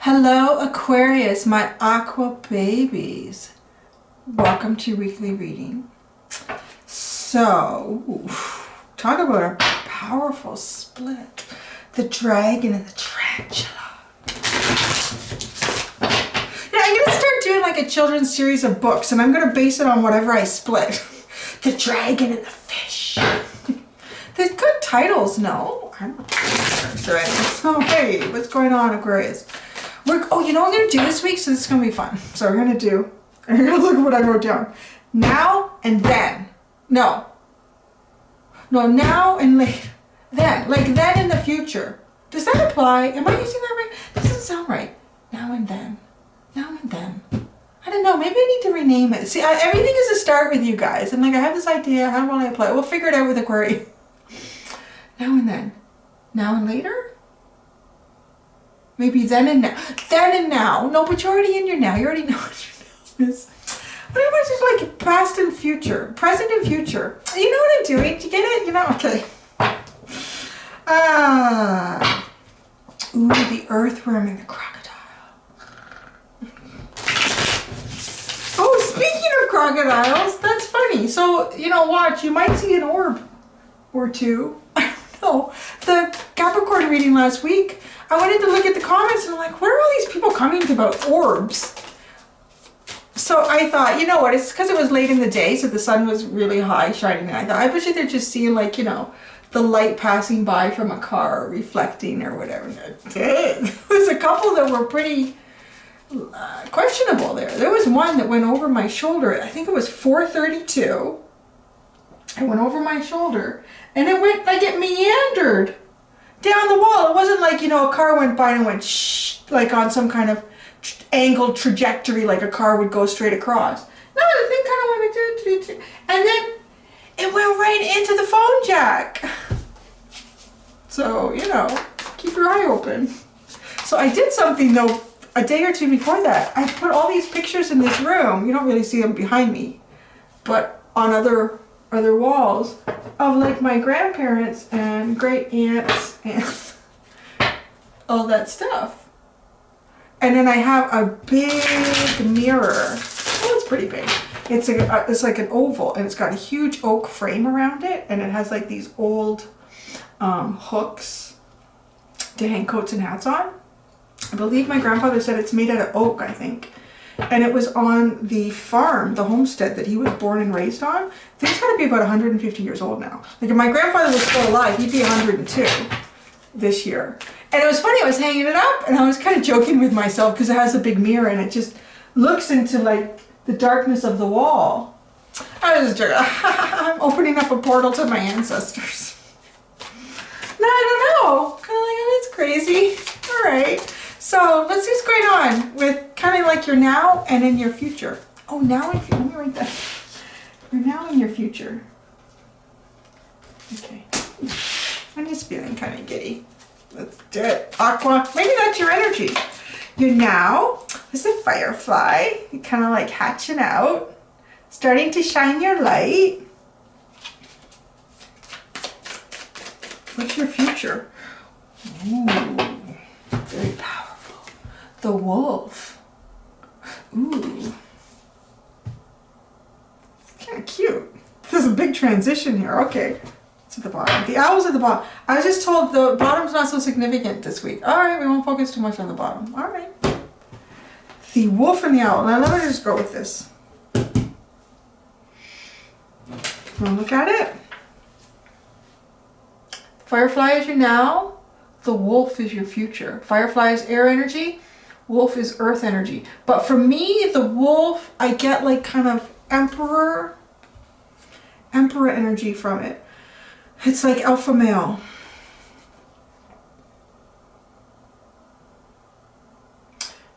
Hello Aquarius, my aqua babies. Welcome to your weekly reading. So, talk about a powerful split. The dragon and the tarantula. Yeah, I'm going to start doing like a children's series of books, and I'm going to base it on whatever I split. The dragon and the fish. They're good titles, no? I'm not sure. So, hey, what's going on, Aquarius? Oh, you know what I'm going to do this week? So this is going to be fun. So we're going to do, I'm going to look at what I wrote down. Now and then. No, now and later. Then. Like then in the future. Does that apply? Am I using that right? That doesn't sound right. Now and then. Now and then. I don't know. Maybe I need to rename it. See, everything is a start with you guys. And like I have this idea. How will I apply it? We'll figure it out with Aquarius. Now and then. Now and later? Maybe then and now. Then and now. No, but you're already in your now. You already know what your now is. What am I just like past and future? Present and future. You know what I'm doing? Do you get it? You know? Okay. Ooh, the earthworm and the crocodile. Oh, speaking of crocodiles, that's funny. So, you know, watch. You might see an orb or two. I don't know. The Capricorn reading last week, I went in to look at the comments and I'm like, where are all these people commenting about orbs? So I thought, you know what, it's because it was late in the day, so the sun was really high shining. And I thought, I bet you they're just seeing like, you know, the light passing by from a car reflecting or whatever. There was a couple that were pretty questionable there. There was one that went over my shoulder. I think it was 4:32. It went over my shoulder and it went like it meandered down the wall. It wasn't like, you know, a car went by and went shh, like on some kind of angled trajectory like a car would go straight across. No, the thing kind of went like, and then it went right into the phone jack. So, you know, keep your eye open. So I did something though a day or two before that. I put all these pictures in this room. You don't really see them behind me, but on other walls of like my grandparents and great aunts and all that stuff. And then I have a big mirror. Oh, it's pretty big. It's like an oval and it's got a huge oak frame around it, and it has like these old hooks to hang coats and hats on. I believe my grandfather said it's made out of oak, I think. And it was on the farm, the homestead that he was born and raised on. I think it's got to be about 150 years old now. Like if my grandfather was still alive, he'd be 102 this year. And it was funny, I was hanging it up and I was kind of joking with myself because it has a big mirror and it just looks into like the darkness of the wall. I was just joking. I'm opening up a portal to my ancestors. No, I don't know. Kind of like, oh, that's crazy. All right. So let's see what's going on with kind of like your now and in your future. Oh, now and let me write that. You're now in your future. Okay. I'm just feeling kind of giddy. Let's do it. Aqua. Maybe that's your energy. You're now is a firefly. You're kind of like hatching out, starting to shine your light. What's your future? Ooh, very powerful. The wolf. Ooh. It's kind of cute. There's a big transition here. Okay. It's at the bottom. The owl's at the bottom. I was just told the bottom's not so significant this week. All right, we won't focus too much on the bottom. All right. The wolf and the owl. Now let me just go with this. Wanna look at it? Firefly is your now. The wolf is your future. Firefly is air energy. Wolf is earth energy. But for me, the wolf, I get like kind of emperor energy from it. It's like alpha male.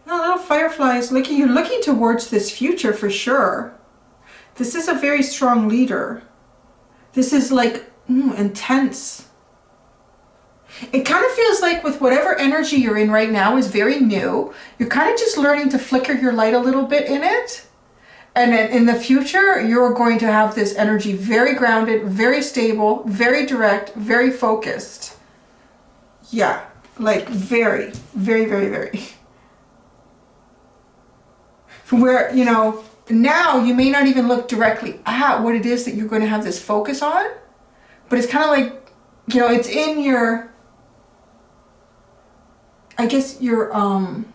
Now, little fireflies, you're looking towards this future for sure. This is a very strong leader. This is like intense. It kind of feels like with whatever energy you're in right now is very new. You're kind of just learning to flicker your light a little bit in it. And then in the future, you're going to have this energy very grounded, very stable, very direct, very focused. Yeah, like very, very, very, very. from where, you know, now you may not even look directly at what it is that you're going to have this focus on, but it's kind of like, you know, it's in your, I guess your, I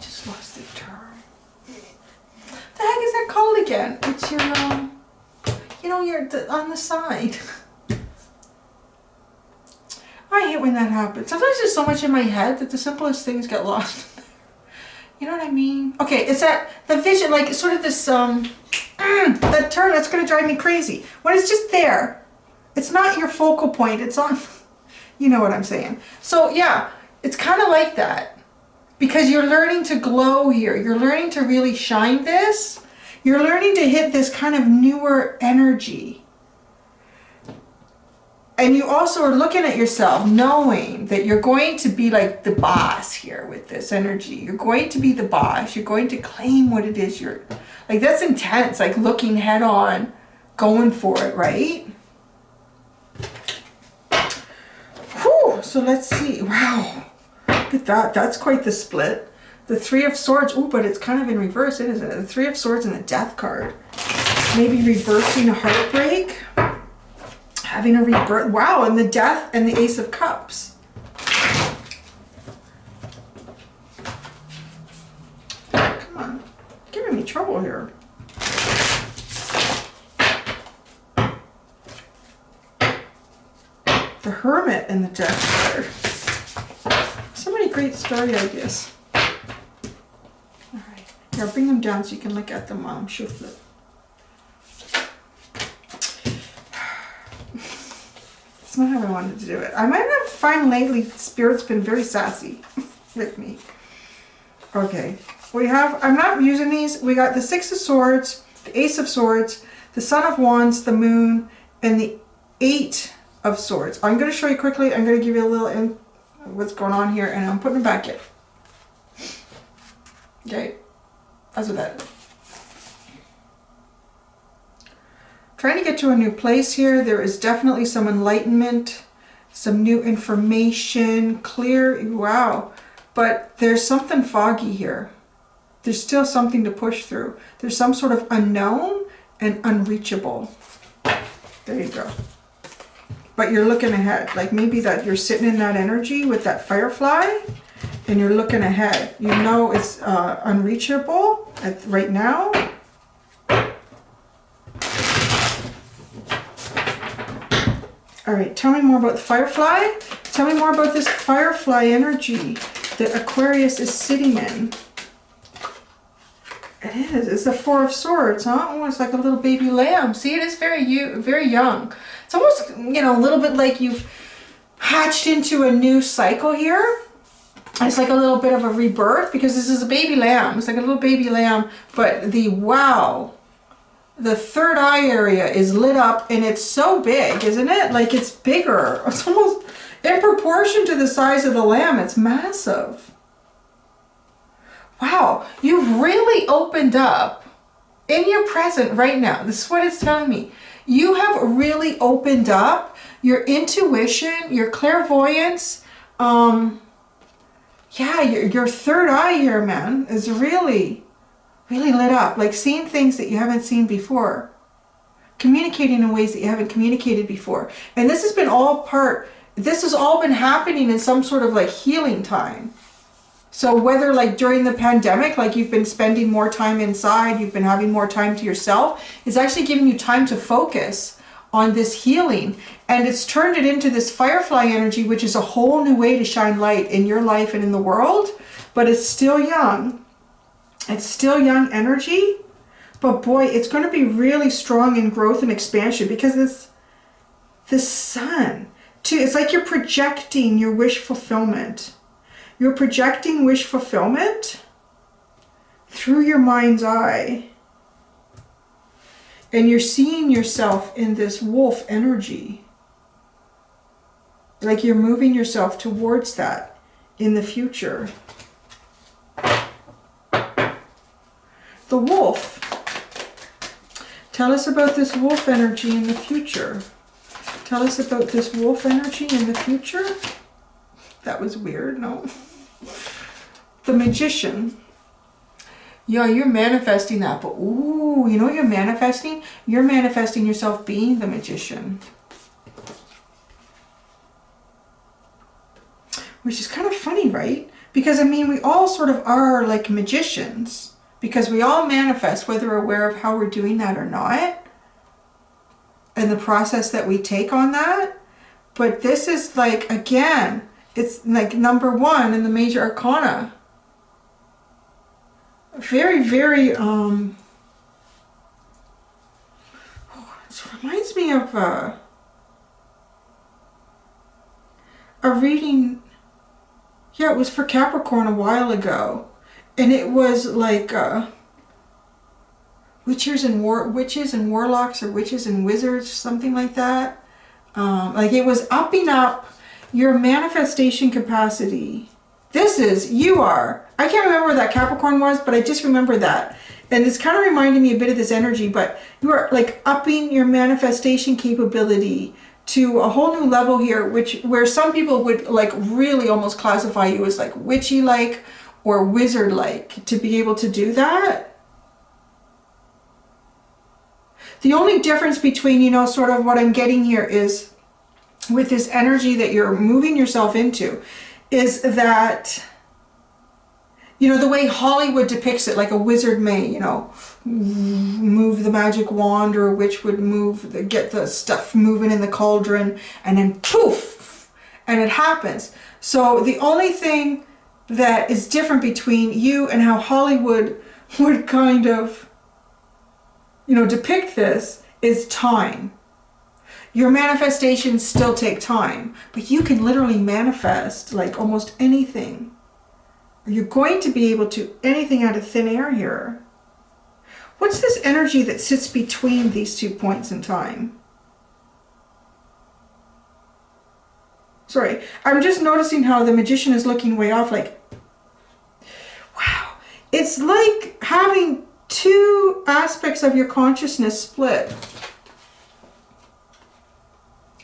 just lost the term. The heck is that called again? It's your, you know, you're on the side. I hate when that happens. Sometimes there's so much in my head that the simplest things get lost. You know what I mean? Okay, it's that, the vision, like sort of this, that turn that's gonna drive me crazy. When it's just there, it's not your focal point, it's on, you know what I'm saying. So yeah, it's kind of like that. Because you're learning to glow here. You're learning to really shine this. You're learning to hit this kind of newer energy. And you also are looking at yourself knowing that you're going to be like the boss here with this energy. You're going to be the boss. You're going to claim what it is you're, like that's intense, like looking head on, going for it, right? Whew, so let's see. Wow, look at that. That's quite the split. The Three of Swords. Ooh, but it's kind of in reverse, isn't it? The Three of Swords and the Death card. Maybe reversing a heartbreak. Having a rebirth. Wow, and the Death and the Ace of Cups. Come on. Giving me trouble here. The Hermit and the Death card. So many great story ideas. Alright. Here, I'll bring them down so you can look at them while I'm shuffling. That's not how I wanted to do it. I might have find lately Spirit's been very sassy with me. Okay, we have, I'm not using these. We got the Six of Swords, the Ace of Swords, the Son of Wands, the Moon, and the Eight of Swords. I'm going to show you quickly. I'm going to give you a little what's going on here, and I'm putting them back in. Okay, that's what that is. Trying to get to a new place here. There is definitely some enlightenment, some new information, clear, wow. But there's something foggy here. There's still something to push through. There's some sort of unknown and unreachable. There you go. But you're looking ahead. Like maybe that you're sitting in that energy with that firefly and you're looking ahead. You know it's unreachable right now. All right, tell me more about the firefly. Tell me more about this firefly energy that Aquarius is sitting in. It is. It's the Four of Swords, huh? Almost like a little baby lamb. See, it is very young. It's almost, you know, a little bit like you've hatched into a new cycle here. It's like a little bit of a rebirth because this is a baby lamb. It's like a little baby lamb, but the third eye area is lit up and it's so big, isn't it? Like it's bigger. It's almost in proportion to the size of the lamb. It's massive. Wow, you've really opened up in your present right now. This is what it's telling me. You have really opened up your intuition, your clairvoyance. Yeah, your third eye here, man, is really lit up, like seeing things that you haven't seen before, communicating in ways that you haven't communicated before. And this has been this has all been happening in some sort of like healing time. So whether like during the pandemic, like you've been spending more time inside, you've been having more time to yourself, it's actually giving you time to focus on this healing. And it's turned it into this firefly energy, which is a whole new way to shine light in your life and in the world, but it's still young. It's still young energy, but boy, it's going to be really strong in growth and expansion because this sun, too, it's like you're projecting your wish fulfillment. You're projecting wish fulfillment through your mind's eye. And you're seeing yourself in this wolf energy. Like you're moving yourself towards that in the future. The wolf. Tell us about this wolf energy in the future. Tell us about this wolf energy in the future. That was weird, no? The Magician. Yeah, you're manifesting that, but ooh, you know what you're manifesting? You're manifesting yourself being the magician. Which is kind of funny, right? Because, I mean, we all sort of are like magicians. Because we all manifest, whether we're aware of how we're doing that or not. And the process that we take on that. But this is like, again, it's like number 1 in the major arcana. Very, very, it reminds me of a reading. Yeah, it was for Capricorn a while ago. And it was like witches and warlocks, or witches and wizards, something like that. Like it was upping up your manifestation capacity. This is, you are. I can't remember where that Capricorn was, but I just remember that. And it's kind of reminding me a bit of this energy, but you are like upping your manifestation capability to a whole new level here, where some people would like really almost classify you as like witchy-like or wizard-like to be able to do that. The only difference between, you know, sort of what I'm getting here is with this energy that you're moving yourself into, is that, you know, the way Hollywood depicts it, like a wizard may, you know, move the magic wand, or a witch would get the stuff moving in the cauldron, and then poof, and it happens. So the only thing that is different between you and how Hollywood would kind of, you know, depict this is time. Your manifestations still take time, but you can literally manifest like almost anything. You're going to be able to anything out of thin air here. What's this energy that sits between these 2 points in time? Sorry, I'm just noticing how the magician is looking way off, like, wow. It's like having 2 aspects of your consciousness split.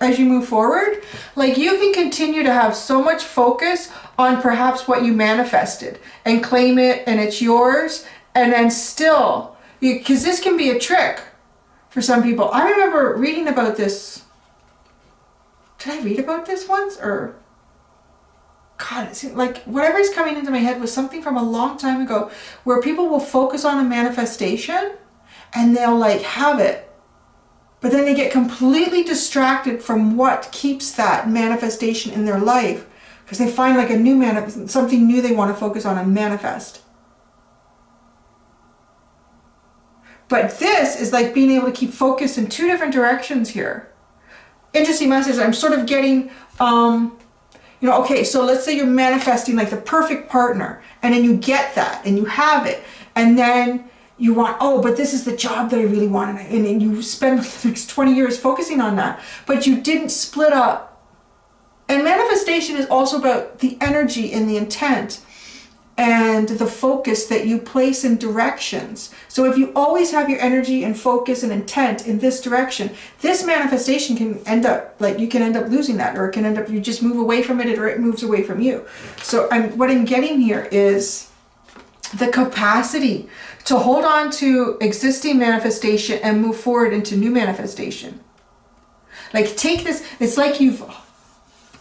As you move forward, like you can continue to have so much focus on perhaps what you manifested and claim it and it's yours, and then still, because this can be a trick for some people. I remember reading about this. Did I read about this once? Or God, it seemed like whatever's coming into my head was something from a long time ago, where people will focus on a manifestation and they'll like have it, but then they get completely distracted from what keeps that manifestation in their life, because they find like a new something new they want to focus on and manifest. But this is like being able to keep focused in 2 different directions here. Interesting message. I'm sort of getting, you know, okay, so let's say you're manifesting like the perfect partner, and then you get that and you have it, and then you want, oh, but this is the job that I really want, and you spend the next 20 years focusing on that, but you didn't split up. And manifestation is also about the energy and the intent and the focus that you place in directions. So if you always have your energy and focus and intent in this direction, this manifestation can end up, like you can end up losing that, or it can end up, you just move away from it, or it moves away from you. So what I'm getting here is the capacity to hold on to existing manifestation and move forward into new manifestation. Like take this, it's like you've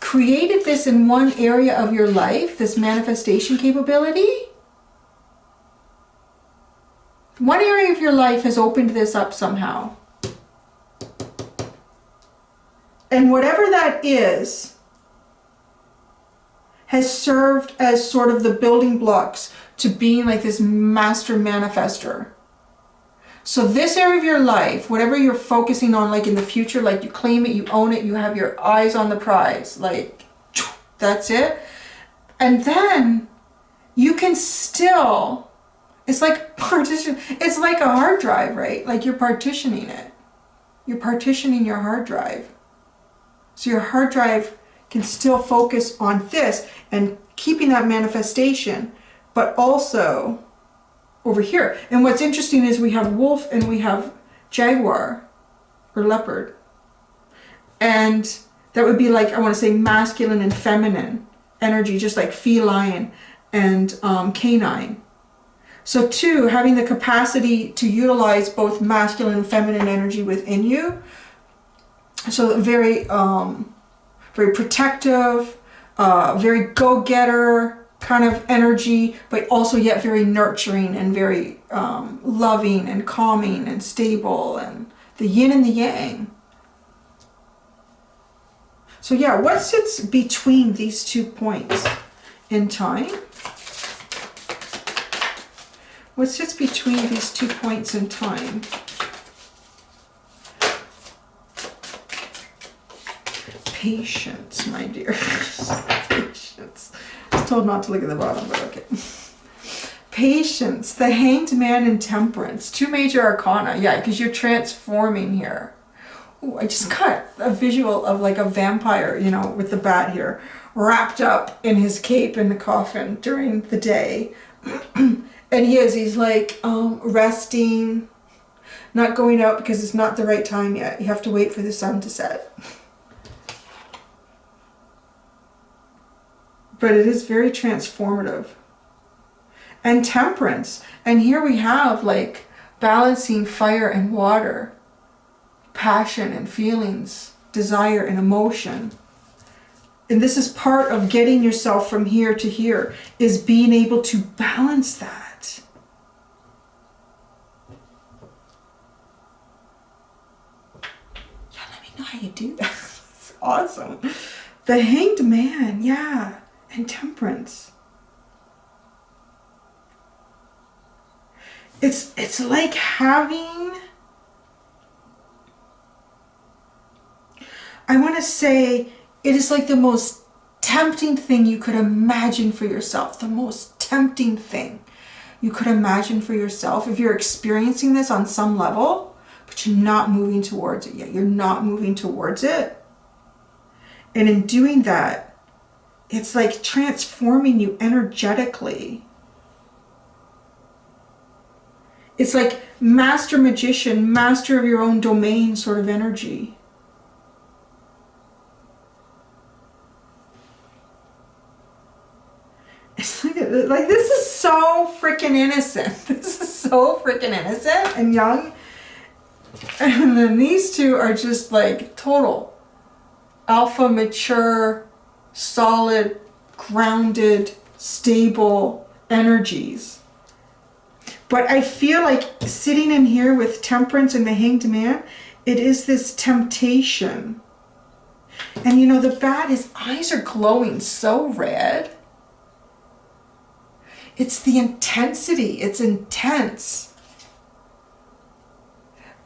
created this in one area of your life, this manifestation capability. One area of your life has opened this up somehow. And whatever that is has served as sort of the building blocks to being like this master manifester. So this area of your life, whatever you're focusing on, like in the future, like you claim it, you own it, you have your eyes on the prize, like that's it. And then you can still, it's like partition, it's like a hard drive, right? Like you're partitioning it. You're partitioning your hard drive. So your hard drive can still focus on this and keeping that manifestation, but also over here. And what's interesting is we have wolf and we have jaguar or leopard. And that would be like, I want to say masculine and feminine energy, just like feline and canine. So 2, having the capacity to utilize both masculine and feminine energy within you. So very, very protective, very go-getter kind of energy, but also yet very nurturing and very loving and calming and stable, and the yin and the yang. So yeah, what sits between these 2 points in time? What sits between these 2 points in time? Patience, my dear. Patience. I was told not to look at the bottom, but okay. Patience, the Hanged Man, and Temperance. 2 major arcana. Yeah, because you're transforming here. Ooh, I just got a visual of like a vampire, you know, with the bat here, wrapped up in his cape in the coffin during the day. And he's like resting, not going out because it's not the right time yet. You have to wait for the sun to set. But it is very transformative. And Temperance. And here we have like balancing fire and water, passion and feelings, desire and emotion. And this is part of getting yourself from here to here, is being able to balance that. Yeah, let me know how you do that. It's awesome. The Hanged Man, yeah. And Temperance. It's like having, I want to say, it is like the most tempting thing you could imagine for yourself. The most tempting thing you could imagine for yourself. If you're experiencing this on some level, but you're not moving towards it yet. You're not moving towards it. And in doing that, it's like transforming you energetically. It's like master magician, master of your own domain sort of energy. It's like this is so freaking innocent. This is so freaking innocent and young. And then these 2 are just like total alpha, mature, solid, grounded, stable energies. But I feel like sitting in here with Temperance and the Hanged Man, it is this temptation. And you know, the bat, his eyes are glowing so red. It's the intensity. It's intense.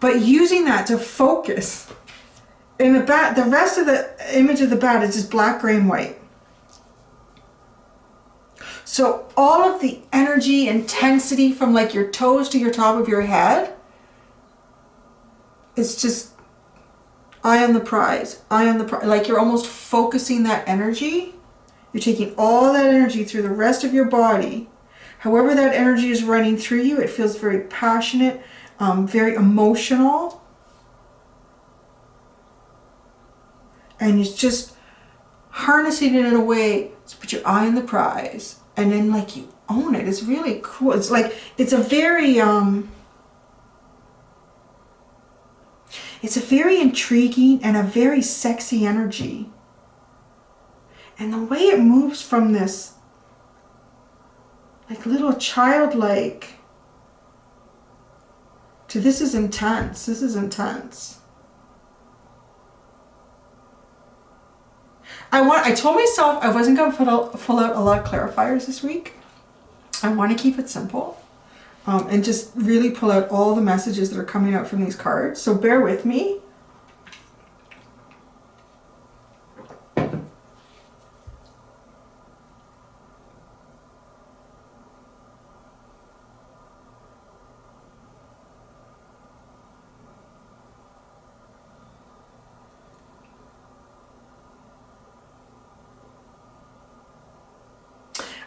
But using that to focus. And the bat, the rest of the image of the bat is just black, gray, and white. So all of the energy, intensity from like your toes to your top of your head, it's just eye on the prize, eye on the prize. Like you're almost focusing that energy. You're taking all that energy through the rest of your body. However that energy is running through you, it feels very passionate, very emotional. And you're just harnessing it in a way to put your eye on the prize. And then like you own it. It's really cool. It's like, it's a very intriguing and a very sexy energy. And the way it moves from this like little childlike to this is intense. This is intense. I told myself I wasn't going to pull out a lot of clarifiers this week. I want to keep it simple and just really pull out all the messages that are coming out from these cards. So bear with me.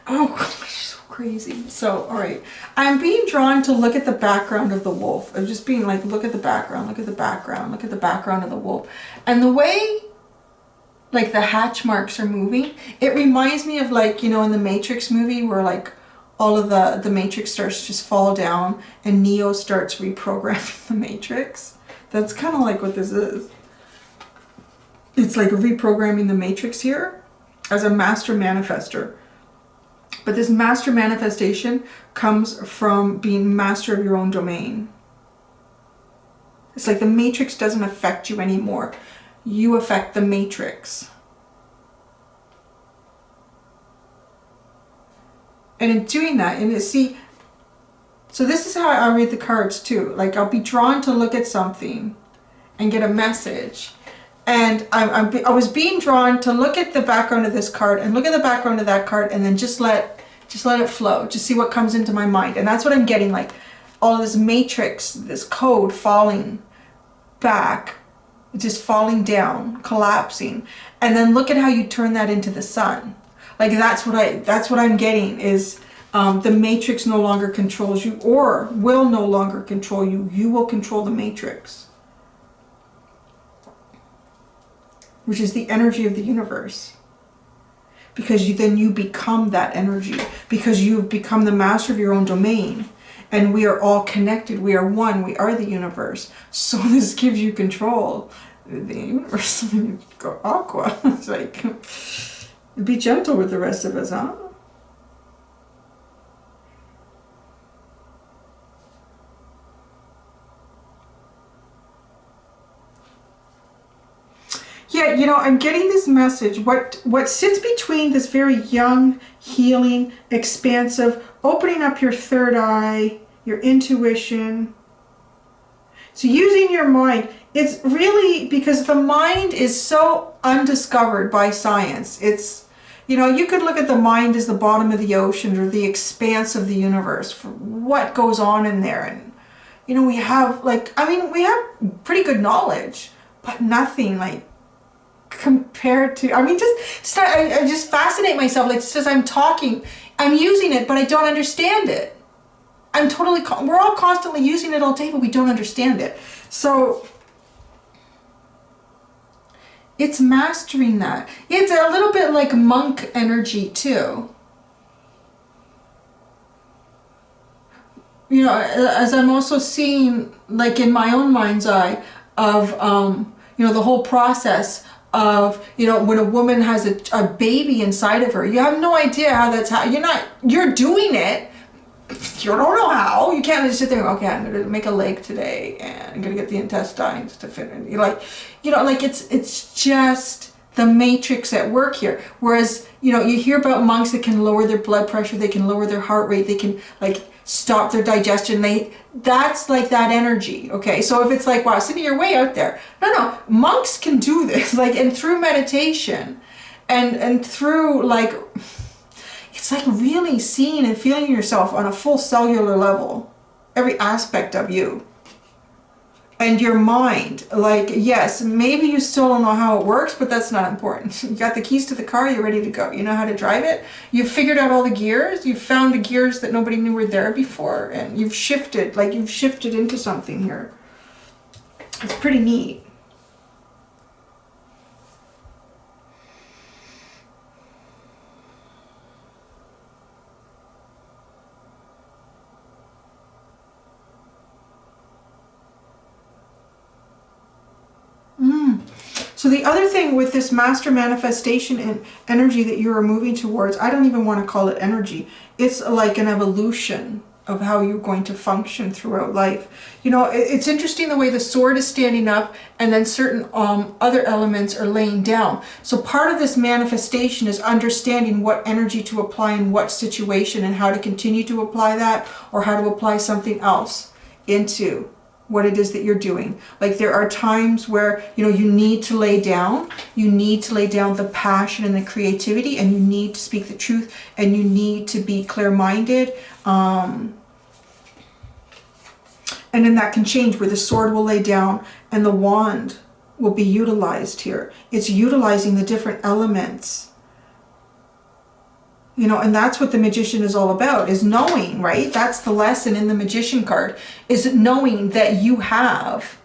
Oh gosh, so crazy. So, all right. I'm being drawn to look at the background of the wolf. I'm just being like, look at the background, look at the background, look at the background of the wolf. And the way like the hatch marks are moving, it reminds me of like, you know, in the Matrix movie where like all of the matrix starts to just fall down and Neo starts reprogramming the matrix. That's kind of like what this is. It's like reprogramming the matrix here as a master manifester. But this master manifestation comes from being master of your own domain. It's like the matrix doesn't affect you anymore. You affect the matrix. And in doing that, and see, so this is how I read the cards too. Like I'll be drawn to look at something and get a message. And I was being drawn to look at the background of this card and look at the background of that card and then just let it flow. Just see what comes into my mind. And that's what I'm getting, like all of this matrix, this code falling back, just falling down, collapsing. And then look at how you turn that into the sun. Like that's what I'm getting is the matrix no longer controls you or will no longer control you. You will control the matrix, which is the energy of the universe. Because then you become that energy, because you've become the master of your own domain. And we are all connected. We are one. We are the universe. So this gives you control. The universe, you go aqua. It's like, be gentle with the rest of us, huh? Yeah, you know, I'm getting this message. What sits between this very young, healing, expansive, opening up your third eye, your intuition. So using your mind, it's really because the mind is so undiscovered by science. It's, you know, you could look at the mind as the bottom of the ocean or the expanse of the universe for what goes on in there. And, you know, we have like, I mean, we have pretty good knowledge, but nothing like compared to, I mean, I just fascinate myself. Like, just as I'm talking, I'm using it, but I don't understand it. We're all constantly using it all day, but we don't understand it. So it's mastering that. It's a little bit like monk energy too. You know, as I'm also seeing, like in my own mind's eye, of, you know, the whole process of, you know, when a woman has a baby inside of her, you have no idea how that's you're doing it. You don't know how. You can't just sit there and go, okay, I'm going to make a leg today and I'm going to get the intestines to fit in. You're like, you know, like it's just the matrix at work here. Whereas, you know, you hear about monks that can lower their blood pressure, they can lower their heart rate, they can like stop their digestion. That's like that energy. Okay. So if it's like, wow, Cindy, you're way out there. No, monks can do this. Like, and through meditation and through like, it's like really seeing and feeling yourself on a full cellular level, every aspect of you and your mind. Like, yes, maybe you still don't know how it works, but that's not important. You got the keys to the car, you're ready to go. You know how to drive it. You've figured out all the gears. You've found the gears that nobody knew were there before, and you've shifted into something here. It's pretty neat. So the other thing with this master manifestation and energy that you are moving towards, I don't even want to call it energy. It's like an evolution of how you're going to function throughout life. You know, it's interesting the way the sword is standing up and then certain other elements are laying down. So part of this manifestation is understanding what energy to apply in what situation and how to continue to apply that, or how to apply something else into what it is that you're doing. Like, there are times where, you know, you need to lay down the passion and the creativity, and you need to speak the truth, and you need to be clear-minded. And then that can change, where the sword will lay down and the wand will be utilized here. It's utilizing the different elements. You know, and that's what the magician is all about, is knowing, right? That's the lesson in the magician card, is knowing that you have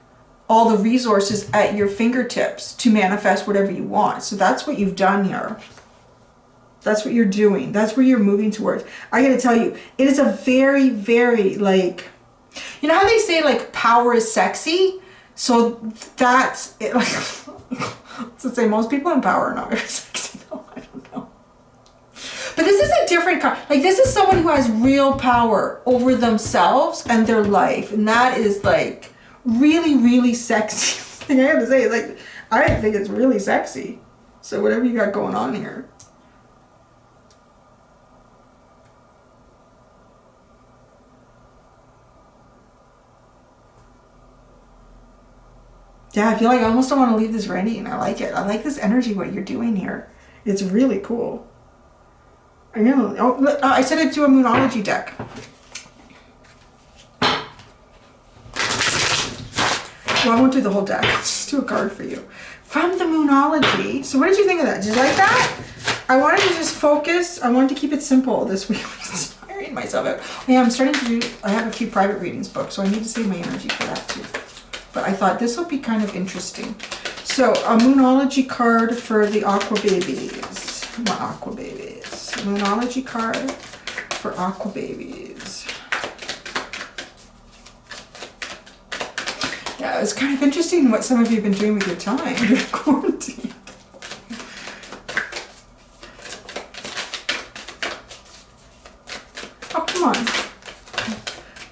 all the resources at your fingertips to manifest whatever you want. So that's what you've done here. That's what you're doing. That's where you're moving towards. I gotta tell you, it is a very, very, like, you know how they say, like, power is sexy? So that's it. Like, to say most people in power are not very sexy, though. I don't know. But this is a different kind. Like, this is someone who has real power over themselves and their life. And that is, like, really, really sexy. I have to say, like, I think it's really sexy. So whatever you got going on here. Yeah, I feel like I almost don't want to leave this reading. I like it. I like this energy, what you're doing here. It's really cool. I know. Oh, I said it to a Moonology deck. Well, I won't do the whole deck. I'll just do a card for you. From the Moonology. So what did you think of that? Did you like that? I wanted to just focus. I wanted to keep it simple this week. I'm inspiring myself out. Yeah, I'm starting to do, I have a few private readings booked, so I need to save my energy for that too. But I thought this will be kind of interesting. So a Moonology card for the Aqua Babies. Not Aqua Babies. Moonology card for Aqua Babies. Yeah, it's kind of interesting what some of you have been doing with your time during quarantine. Oh, come on.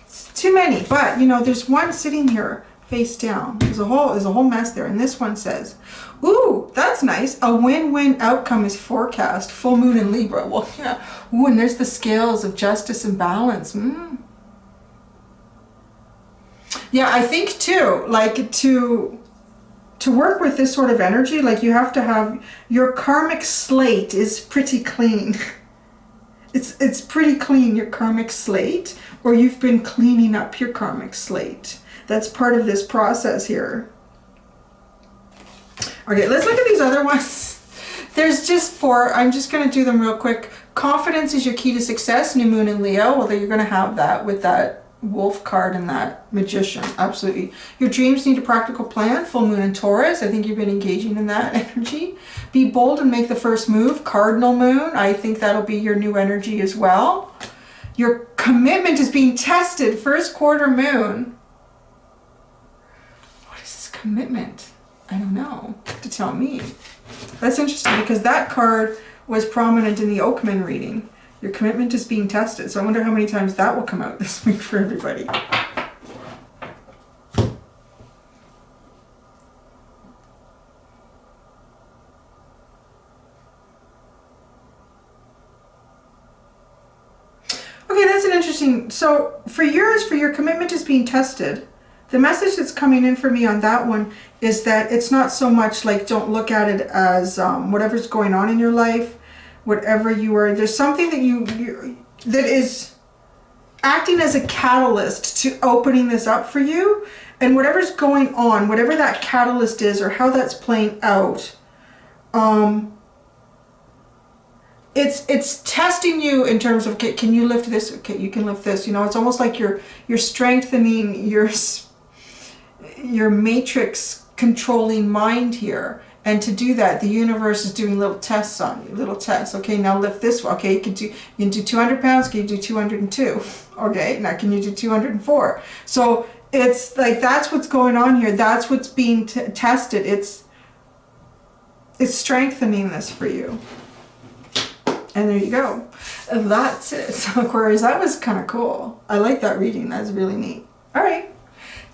It's too many, but you know, there's one sitting here face down. There's a whole mess there. And this one says, ooh, that's nice. A win-win outcome is forecast. Full moon in Libra. Well, yeah. Ooh, and there's the scales of justice and balance. Yeah, I think too, like to work with this sort of energy, like you have to have, your karmic slate is pretty clean. It's pretty clean, your karmic slate, or you've been cleaning up your karmic slate. That's part of this process here. Okay, let's look at these other ones. There's just 4. I'm just going to do them real quick. Confidence is your key to success. New moon in Leo. Well, you're going to have that with that wolf card and that magician. Absolutely. Your dreams need a practical plan. Full moon in Taurus. I think you've been engaging in that energy. Be bold and make the first move. Cardinal moon. I think that'll be your new energy as well. Your commitment is being tested. First quarter moon. Commitment. I don't know to tell me. That's interesting because that card was prominent in the Oakman reading. Your commitment is being tested. So I wonder how many times that will come out this week for everybody. Okay, that's an interesting. So for yours, for your commitment is being tested. The message that's coming in for me on that one is that it's not so much like, don't look at it as whatever's going on in your life, whatever you are, there's something that that is acting as a catalyst to opening this up for you, and whatever's going on, whatever that catalyst is or how that's playing out, it's testing you in terms of, okay, can you lift this? Okay, you can lift this. You know, it's almost like you're strengthening your matrix controlling mind here, and to do that the universe is doing little tests on you, little tests. Okay, now lift this one. Okay, you can do 200 pounds. Can you do 202? Okay, now can you do 204? So it's like, that's what's going on here. That's what's being tested. It's strengthening this for you. And there you go. And that's it. So Aquarius, that was kind of cool. I like that reading. That's really neat. All right.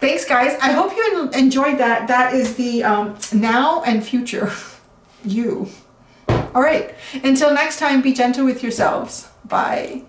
Thanks, guys. I hope you enjoyed that. That is the now and future you. All right. Until next time, be gentle with yourselves. Bye.